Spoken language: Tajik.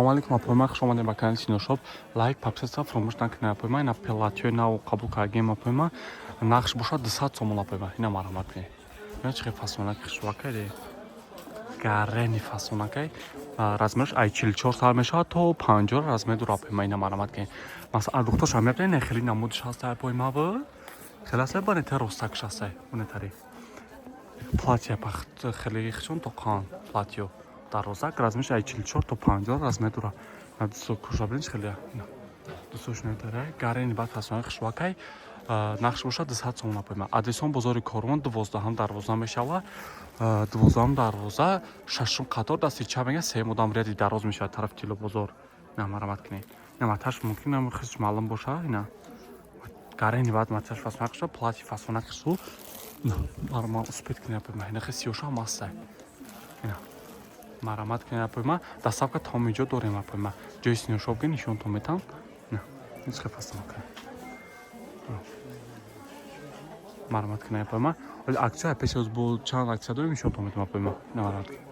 Алейкум, апойма хушомадед ба канали Синошоп. Лайк подписаться фромӯш накунед. Апойма ина платьё нав қабул кардем. Апойма нақш бошад 200 сомон. Апойма ина марҳамат кунед. Ина чӣ фасонак хушвакаде. Гарени фасонакай. Размерш ай 44 сар мешавад то 50 размер дур. Апойма ина марҳамат кунед. Масалан духтур шамият не хели намудиш ҳаст апойма бо. Хеласа бане теростак шасай. Унетари. Платье пахт хели хишон то қан платьё. Дарозак размерш ай 44 то 50 размер дура. На дусо кушабринч хели. Дусош нетаре. Гарени бад фасонак хушвакай. Нақш бошад 200 сомон. Апойма. Адресон бозори Корвон 12 мешава. 12 шашум қатор дасти чап мега се мудам ряди дароз мешавад тараф тило бозор. На марҳамат кунед. На маташ мумкин ам хис маълум боша ина. Гарени бад маташ фасонак шо платье фасонак шо. На марма успет кунед. Апойма. Ина хис ёша масса. Ина марҳамат кунед. Апойма. Дастсавка тамиҷо дорем. Апойма. Ҷои Синошопга нишонтон метам. На ins фасонак. Марҳамат кунед. Апойма. Акция пеш аз бо чанд акция дорем нишонтон метам. Апойма. На марҳамат.